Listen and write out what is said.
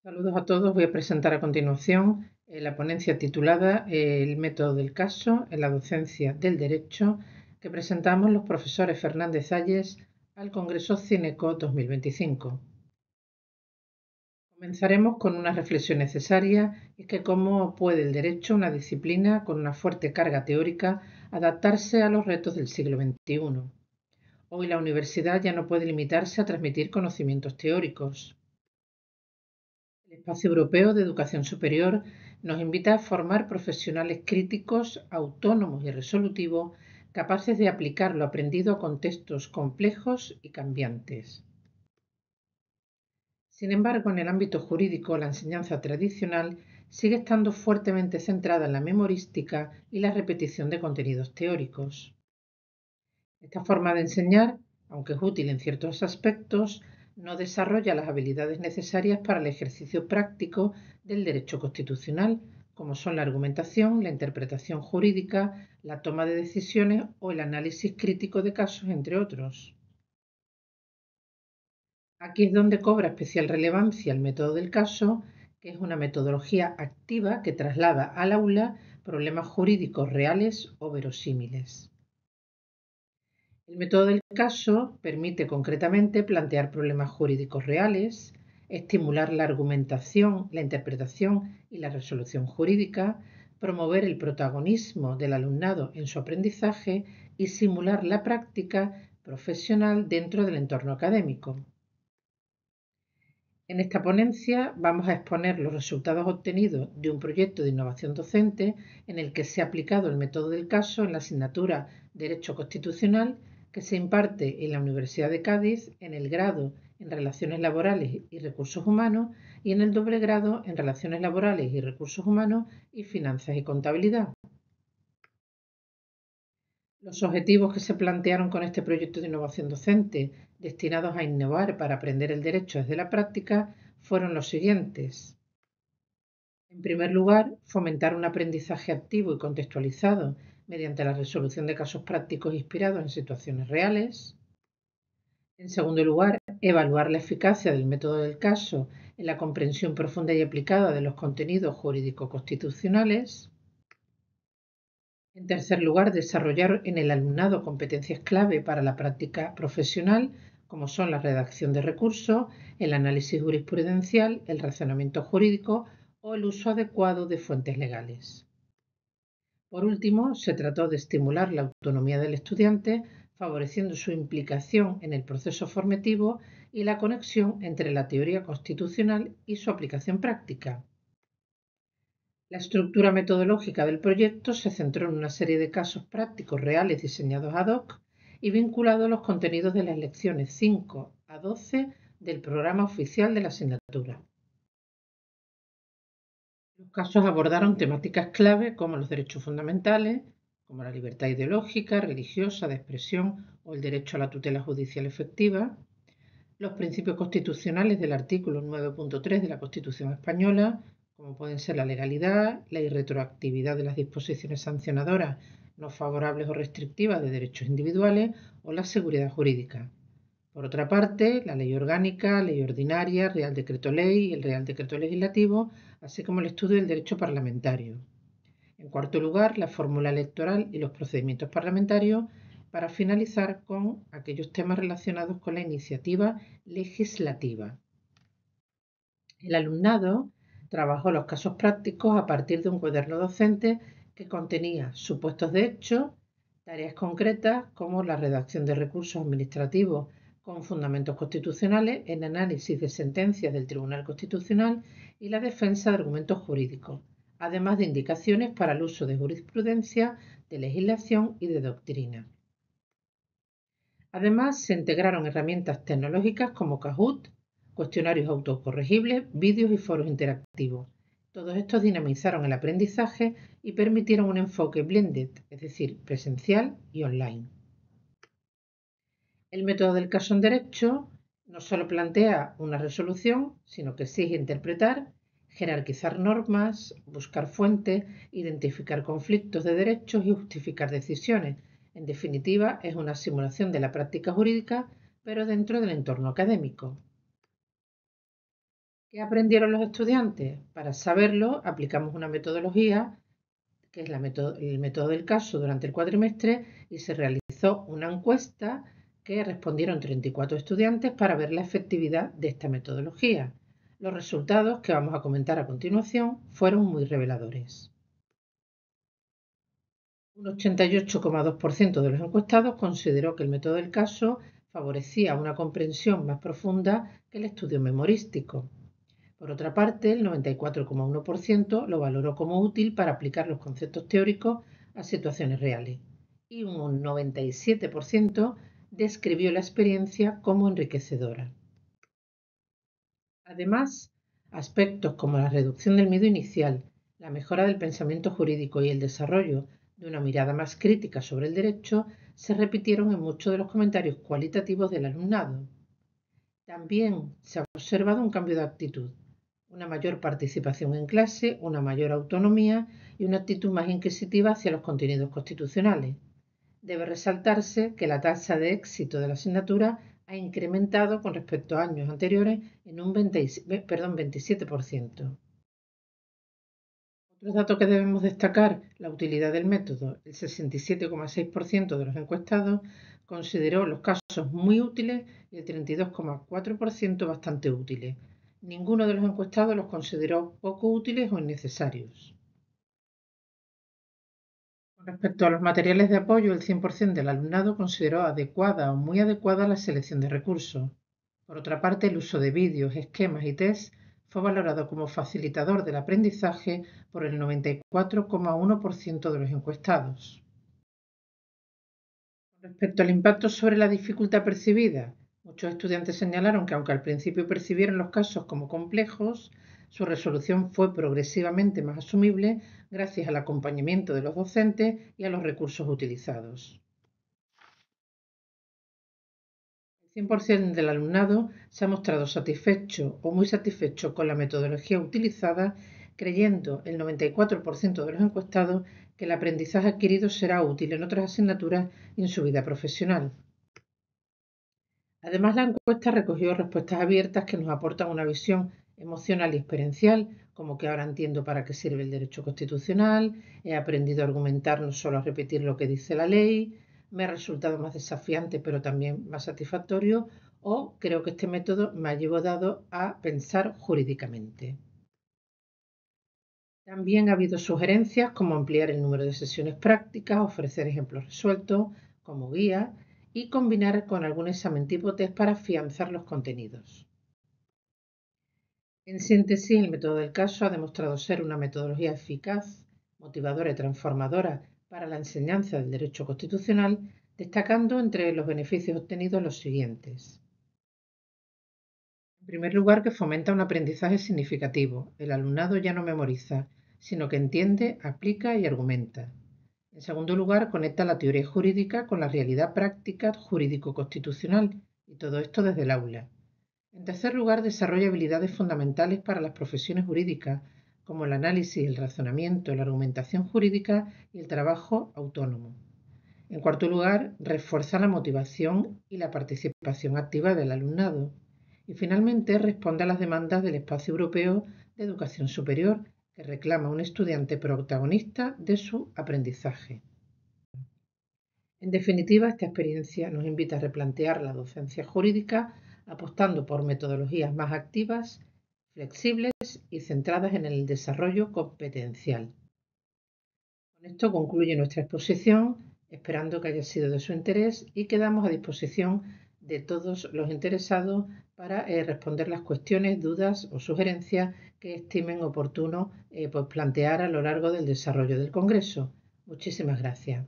Saludos a todos. Voy a presentar a continuación la ponencia titulada El método del caso en la docencia del derecho que presentamos los profesores Fernández Ayes al Congreso Cineco 2025. Comenzaremos con una reflexión necesaria y que cómo puede el derecho, una disciplina con una fuerte carga teórica, adaptarse a los retos del siglo XXI. Hoy la universidad ya no puede limitarse a transmitir conocimientos teóricos. El Espacio Europeo de Educación Superior nos invita a formar profesionales críticos, autónomos y resolutivos, capaces de aplicar lo aprendido a contextos complejos y cambiantes. Sin embargo, en el ámbito jurídico, la enseñanza tradicional sigue estando fuertemente centrada en la memorística y la repetición de contenidos teóricos. Esta forma de enseñar, aunque es útil en ciertos aspectos, no desarrolla las habilidades necesarias para el ejercicio práctico del derecho constitucional, como son la argumentación, la interpretación jurídica, la toma de decisiones o el análisis crítico de casos, entre otros. Aquí es donde cobra especial relevancia el método del caso, que es una metodología activa que traslada al aula problemas jurídicos reales o verosímiles. El método del caso permite concretamente plantear problemas jurídicos reales, estimular la argumentación, la interpretación y la resolución jurídica, promover el protagonismo del alumnado en su aprendizaje y simular la práctica profesional dentro del entorno académico. En esta ponencia vamos a exponer los resultados obtenidos de un proyecto de innovación docente en el que se ha aplicado el método del caso en la asignatura Derecho Constitucional que se imparte en la Universidad de Cádiz en el grado en Relaciones Laborales y Recursos Humanos y en el doble grado en Relaciones Laborales y Recursos Humanos y Finanzas y Contabilidad. Los objetivos que se plantearon con este proyecto de innovación docente, destinados a innovar para aprender el derecho desde la práctica, fueron los siguientes. En primer lugar, fomentar un aprendizaje activo y contextualizado mediante la resolución de casos prácticos inspirados en situaciones reales. En segundo lugar, evaluar la eficacia del método del caso en la comprensión profunda y aplicada de los contenidos jurídico-constitucionales. En tercer lugar, desarrollar en el alumnado competencias clave para la práctica profesional, como son la redacción de recursos, el análisis jurisprudencial, el razonamiento jurídico o el uso adecuado de fuentes legales. Por último, se trató de estimular la autonomía del estudiante, favoreciendo su implicación en el proceso formativo y la conexión entre la teoría constitucional y su aplicación práctica. La estructura metodológica del proyecto se centró en una serie de casos prácticos reales diseñados ad hoc y vinculados a los contenidos de las lecciones 5 a 12 del programa oficial de la asignatura. Los casos abordaron temáticas clave como los derechos fundamentales, como la libertad ideológica, religiosa, de expresión o el derecho a la tutela judicial efectiva, los principios constitucionales del artículo 9.3 de la Constitución española, como pueden ser la legalidad, la irretroactividad de las disposiciones sancionadoras no favorables o restrictivas de derechos individuales o la seguridad jurídica. Por otra parte, la ley orgánica, ley ordinaria, Real Decreto Ley y el Real Decreto Legislativo, así como el estudio del derecho parlamentario. En cuarto lugar, la fórmula electoral y los procedimientos parlamentarios para finalizar con aquellos temas relacionados con la iniciativa legislativa. El alumnado trabajó los casos prácticos a partir de un cuaderno docente que contenía supuestos de hecho, tareas concretas como la redacción de recursos administrativos con fundamentos constitucionales, el análisis de sentencias del Tribunal Constitucional y la defensa de argumentos jurídicos, además de indicaciones para el uso de jurisprudencia, de legislación y de doctrina. Además, se integraron herramientas tecnológicas como Kahoot, cuestionarios autocorregibles, vídeos y foros interactivos. Todos estos dinamizaron el aprendizaje y permitieron un enfoque blended, es decir, presencial y online. El método del caso en derecho no solo plantea una resolución, sino que exige interpretar, jerarquizar normas, buscar fuentes, identificar conflictos de derechos y justificar decisiones. En definitiva, es una simulación de la práctica jurídica, pero dentro del entorno académico. ¿Qué aprendieron los estudiantes? Para saberlo, aplicamos una metodología, que es el método del caso, durante el cuatrimestre, y se realizó una encuesta que respondieron 34 estudiantes para ver la efectividad de esta metodología. Los resultados que vamos a comentar a continuación fueron muy reveladores. Un 88,2% de los encuestados consideró que el método del caso favorecía una comprensión más profunda que el estudio memorístico. Por otra parte, el 94,1% lo valoró como útil para aplicar los conceptos teóricos a situaciones reales y un 97% describió la experiencia como enriquecedora. Además, aspectos como la reducción del miedo inicial, la mejora del pensamiento jurídico y el desarrollo de una mirada más crítica sobre el derecho se repitieron en muchos de los comentarios cualitativos del alumnado. También se ha observado un cambio de actitud, una mayor participación en clase, una mayor autonomía y una actitud más inquisitiva hacia los contenidos constitucionales. Debe resaltarse que la tasa de éxito de la asignatura ha incrementado con respecto a años anteriores en un 27%. Otro dato que debemos destacar, la utilidad del método. El 67,6% de los encuestados consideró los casos muy útiles y el 32,4% bastante útiles. Ninguno de los encuestados los consideró poco útiles o innecesarios. Con respecto a los materiales de apoyo, el 100% del alumnado consideró adecuada o muy adecuada la selección de recursos. Por otra parte, el uso de vídeos, esquemas y tests fue valorado como facilitador del aprendizaje por el 94,1% de los encuestados. Con respecto al impacto sobre la dificultad percibida, muchos estudiantes señalaron que aunque al principio percibieron los casos como complejos, su resolución fue progresivamente más asumible gracias al acompañamiento de los docentes y a los recursos utilizados. El 100% del alumnado se ha mostrado satisfecho o muy satisfecho con la metodología utilizada, creyendo el 94% de los encuestados que el aprendizaje adquirido será útil en otras asignaturas y en su vida profesional. Además, la encuesta recogió respuestas abiertas que nos aportan una visión emocional y experiencial, como que ahora entiendo para qué sirve el derecho constitucional, he aprendido a argumentar, no solo a repetir lo que dice la ley, me ha resultado más desafiante pero también más satisfactorio, o creo que este método me ha ayudado a pensar jurídicamente. También ha habido sugerencias como ampliar el número de sesiones prácticas, ofrecer ejemplos resueltos como guía y combinar con algún examen tipo test para afianzar los contenidos. En síntesis, el método del caso ha demostrado ser una metodología eficaz, motivadora y transformadora para la enseñanza del derecho constitucional, destacando entre los beneficios obtenidos los siguientes. En primer lugar, que fomenta un aprendizaje significativo. El alumnado ya no memoriza, sino que entiende, aplica y argumenta. En segundo lugar, conecta la teoría jurídica con la realidad práctica jurídico-constitucional, y todo esto desde el aula. En tercer lugar, desarrolla habilidades fundamentales para las profesiones jurídicas, como el análisis, el razonamiento, la argumentación jurídica y el trabajo autónomo. En cuarto lugar, refuerza la motivación y la participación activa del alumnado. Y finalmente, responde a las demandas del Espacio Europeo de Educación Superior, que reclama un estudiante protagonista de su aprendizaje. En definitiva, esta experiencia nos invita a replantear la docencia jurídica apostando por metodologías más activas, flexibles y centradas en el desarrollo competencial. Con esto concluye nuestra exposición, esperando que haya sido de su interés y quedamos a disposición de todos los interesados para responder las cuestiones, dudas o sugerencias que estimen oportuno plantear a lo largo del desarrollo del Congreso. Muchísimas gracias.